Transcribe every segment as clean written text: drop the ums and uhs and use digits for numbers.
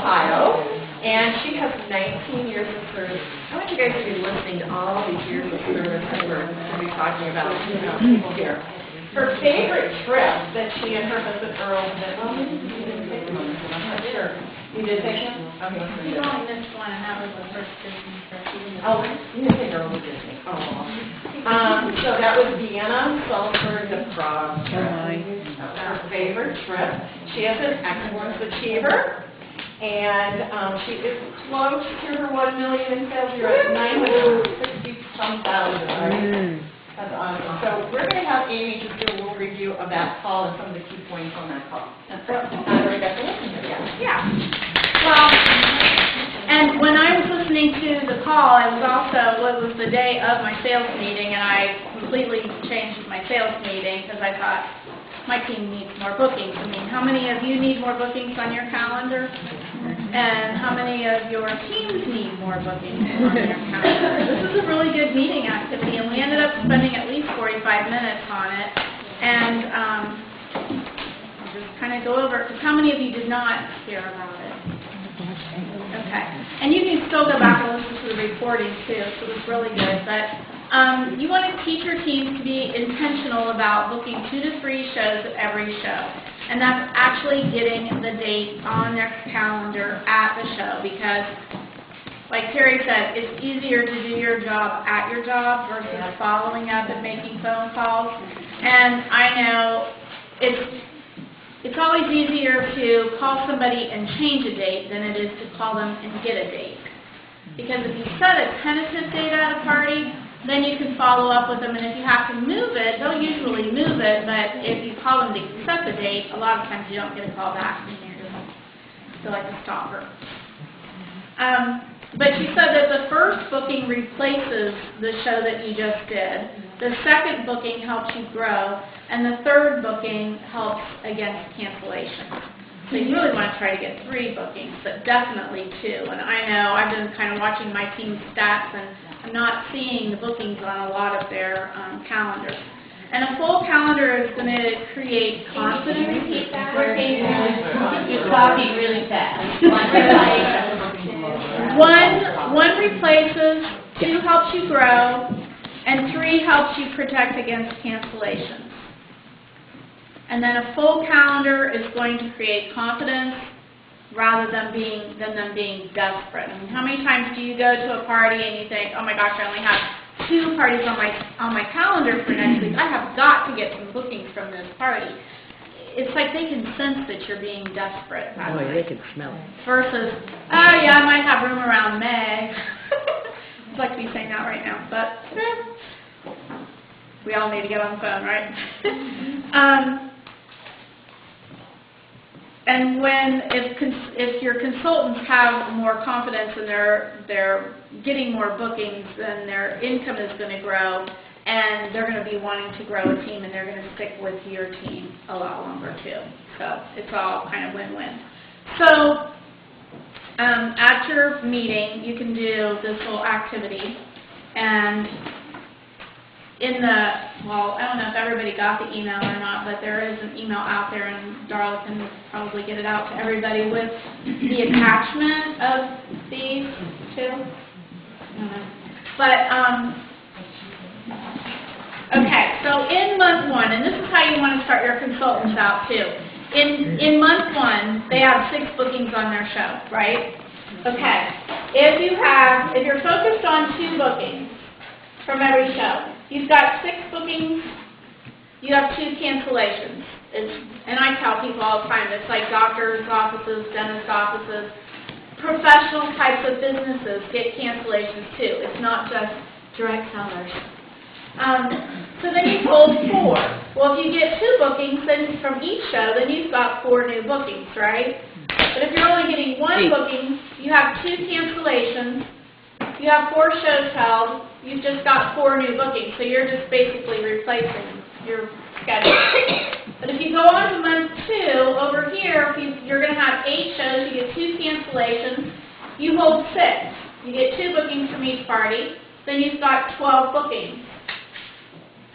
Ohio, and she has 19 years of service. I want you guys to be listening to all these years of service that we're going to be talking about, people here. Her favorite trip that she and her husband Earl did, well, maybe you didn't take them, I'm not sure. You did take them? Okay. We only missed one, and that was the first Disney trip. Oh, you didn't take Earl to Disney. Oh. So that was Vienna, Salzburg, and Prague. That was her favorite trip. She is an excellence achiever, and she is close to her 1 million in sales. You're at 960-some thousand, right? That's awesome. So we're going to have Amy just do a little review of that call and some of the key points on that call. That's right. I already got to listen to it. Yeah. Well, and when I was listening to the call, it was the day of my sales meeting, and I completely changed my sales meeting because I thought my team needs more bookings. I mean, how many of you need more bookings on your calendar? And how many of your teams need more bookings on their calendar? This is a really good meeting activity, and we ended up spending at least 45 minutes on it. And I'll just kind of go over it, because how many of you did not hear about it? Okay. And you can still go back and listen to the recording, too, so it was really good. But you want to teach your teams to be intentional about booking 2 to 3 shows at every show. And that's actually getting the date on their calendar at the show, because, like Terry said, it's easier to do your job at your job versus following up and making phone calls. And I know it's always easier to call somebody and change a date than it is to call them and get a date. Because if you set a tentative date at a party, then you can follow up with them, and if you have to move it, they'll usually move it, but if you call them to set the date, a lot of times you don't get a call back, and you just feel like a stopper. But you said that the first booking replaces the show that you just did, the second booking helps you grow, and the third booking helps against cancellation. So you really want to try to get 3 bookings, but definitely 2. And I know I've been kind of watching my team's stats, and I'm not seeing the bookings on a lot of their calendars. And a full calendar is going to create confidence. Can you repeat that? You're talking really fast. One replaces, 2 helps you grow, and 3 helps you protect against cancellations. And then a full calendar is going to create confidence rather than them being desperate. I mean, how many times do you go to a party and you think, oh my gosh, I only have 2 parties on my calendar for next week. I have got to get some bookings from this party. It's like they can sense that you're being desperate. Boy, they can smell it. Versus, oh yeah, I might have room around May. I'd like to be saying that right now, but we all need to get on the phone, right? And if your consultants have more confidence and they're getting more bookings, then their income is going to grow, and they're going to be wanting to grow a team, and they're going to stick with your team a lot longer too. So it's all kind of win-win. So at your meeting, you can do this little activity, and well, I don't know if everybody got the email or not, but there is an email out there, and Darla can probably get it out to everybody with the attachment of these two. I don't know. But, okay, so in month 1, and this is how you want to start your consultants out too. In month 1, they have 6 bookings on their show, right? Okay, if you're focused on 2 bookings from every show, you've got 6 bookings, you have 2 cancellations. And I tell people all the time, it's like doctors' offices, dentist offices, professional types of businesses get cancellations too. It's not just direct sellers. So then you hold 4. Well, if you get 2 bookings then from each show, then you've got 4 new bookings, right? But if you're only getting 1 booking, you have 2 cancellations, you have 4 shows held, you've just got 4 new bookings, so you're just basically replacing your schedule. But if you go on to month 2, over here, you're going to have 8 shows, you get 2 cancellations, you hold 6. You get 2 bookings from each party, then you've got 12 bookings,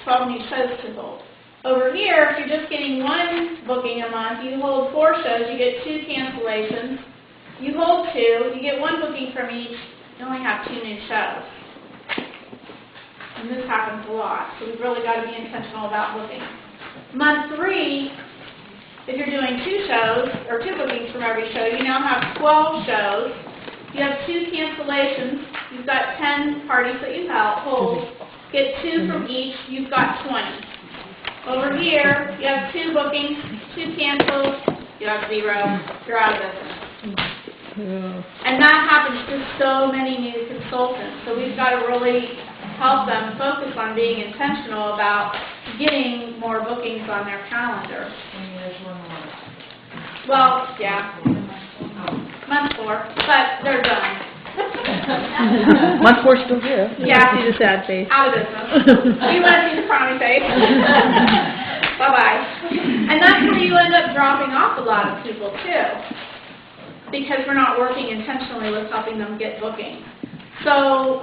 12 new shows to hold. Over here, if you're just getting 1 booking a month, you hold 4 shows, you get 2 cancellations, You hold 2, you get 1 booking from each, you only have 2 new shows. And this happens a lot, so we've really got to be intentional about booking. Month 3, if you're doing 2 shows, or 2 bookings from every show, you now have 12 shows. You have 2 cancellations. You've got 10 parties that you hold. Get 2 from each, you've got 20. Over here, you have 2 bookings, 2 cancels, you have 0, you're out of business. And that happens to so many new consultants. So we've got to really help them focus on being intentional about getting more bookings on their calendar. Well, yeah, month 4, but they're done. Month 4 still here. Yeah. See the sad face. Out of business. We want to see the frowny face. Bye-bye. And that's where you end up dropping off a lot of people, too, because we're not working intentionally with helping them get bookings. So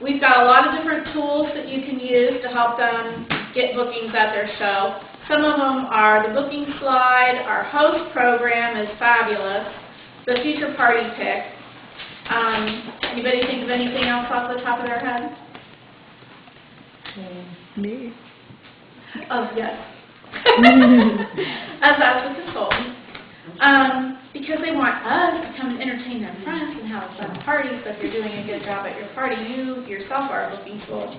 we've got a lot of different tools that you can use to help them get bookings at their show. Some of them are the booking slide. Our host program is fabulous. The future party pick. Anybody think of anything else off the top of their head? Me. Oh, yes. As a consultant. Because they want us to come and entertain their friends and have a fun party, so if you're doing a good job at your party, you yourself are a booking tool.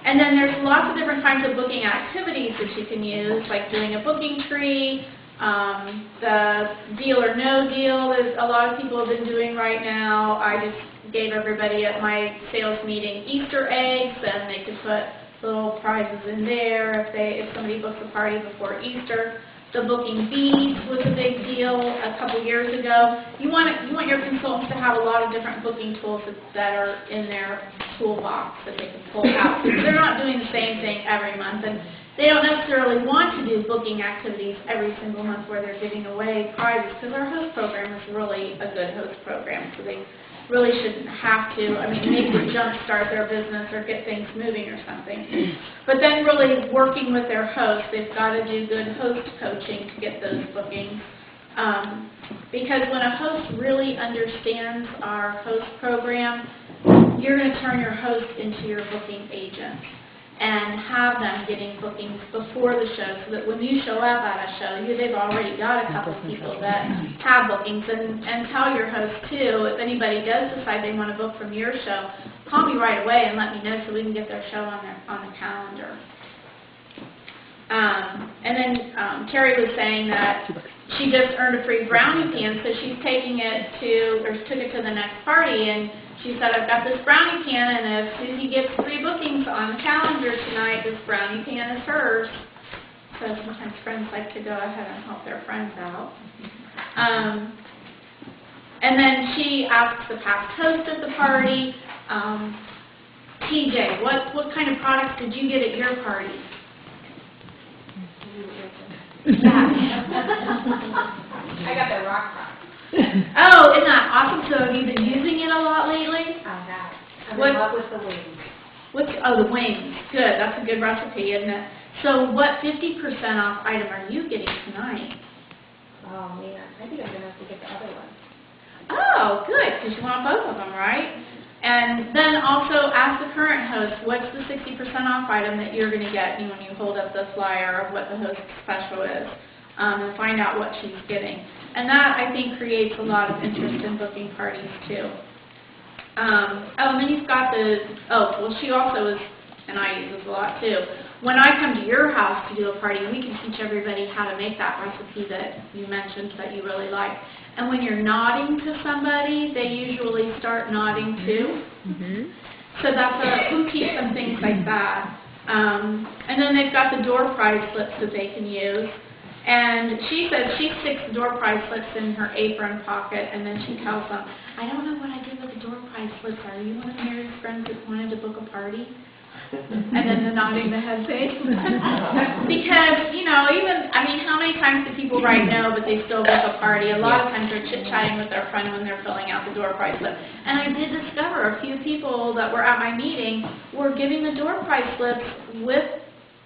And then there's lots of different kinds of booking activities that you can use, like doing a booking tree, the deal or no deal that a lot of people have been doing right now. I just gave everybody at my sales meeting Easter eggs, and they could put little prizes in there if somebody books a party before Easter. The booking beads was a big deal a couple years ago. You want your consultants to have a lot of different booking tools that are in their toolbox that they can pull out. Because they're not doing the same thing every month, and they don't necessarily want to do booking activities every single month where they're giving away prizes, because our host program is really a good host program, so they really shouldn't have to. I mean, maybe to jumpstart their business or get things moving or something. But then really working with their host, they've got to do good host coaching to get those bookings. Because when a host really understands our host program, you're going to turn your host into your booking agent and have them getting bookings before the show, so that when you show up at a show, they've already got a couple of people that have bookings. And tell your host, too, if anybody does decide they want to book from your show, call me right away and let me know so we can get their show on the calendar. And then Terry was saying that she just earned a free brownie pan, so she's taking it took it to the next party, and she said, I've got this brownie pan, and if Susie gets 3 bookings on the calendar tonight, this brownie pan is hers. So sometimes friends like to go ahead and help their friends out. And then she asks the past host at the party, TJ, what kind of products did you get at your party? I got the rock rock. Oh, isn't that awesome? So have you been using it a lot lately? I have. I'm What- in love with the wings. The wings. Good. That's a good recipe, isn't it? So what 50% off item are you getting tonight? Oh, man. I think I'm going to have to get the other one. Oh, good, because you want both of them, right? And then also ask the current host, what's the 60% off item that you're going to get when you hold up the flyer of what the host special is, and find out what she's getting. And that, I think, creates a lot of interest in booking parties, too. And then you've got she also is, and I use this a lot, too. When I come to your house to do a party, we can teach everybody how to make that recipe that you mentioned that you really like. And when you're nodding to somebody, they usually start nodding, too. Mm-hmm. So we teach them things like that. And then they've got the door prize slips that they can use. And she says she sticks the door prize slips in her apron pocket, and then she tells them, I don't know what I did with the door prize slips. Are you one of Mary's friends that wanted to book a party? And then the nodding the head thing. Because, how many times do people write no, but they still book a party? A lot of times they're chit-chatting with their friend when they're filling out the door prize slip. And I did discover a few people that were at my meeting were giving the door prize slips with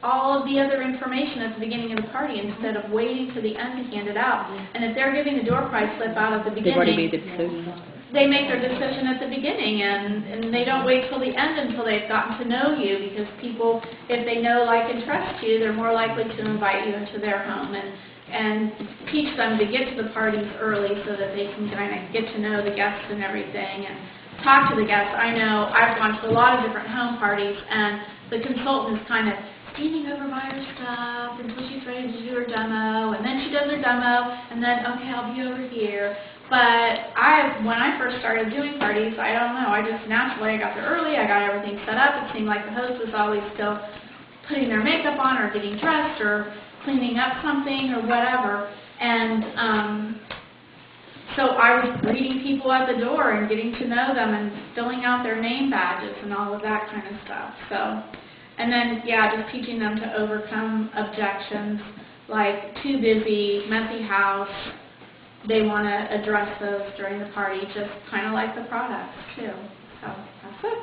all of the other information at the beginning of the party instead of waiting to the end to hand it out. And if they're giving the door prize slip out at the They've already beginning, made the decision. they make their decision at the beginning, and they don't wait till the end until they've gotten to know you, because people, if they know, like, and trust you, they're more likely to invite you into their home and teach them to get to the parties early so that they can kind of get to know the guests and everything and talk to the guests. I know I've gone to a lot of different home parties, and the consultant is kind of standing over by her stuff until she's ready to do her demo, and then she does her demo, and then, okay, I'll be over here. But when I first started doing parties, I don't know, I just naturally, I got there early, I got everything set up. It seemed like the host was always still putting their makeup on or getting dressed or cleaning up something or whatever. And so I was greeting people at the door and getting to know them and filling out their name badges and all of that kind of stuff. So, and then, yeah, just teaching them to overcome objections like too busy, messy house. They want to address those during the party, just kind of like the products, too. So, that's it.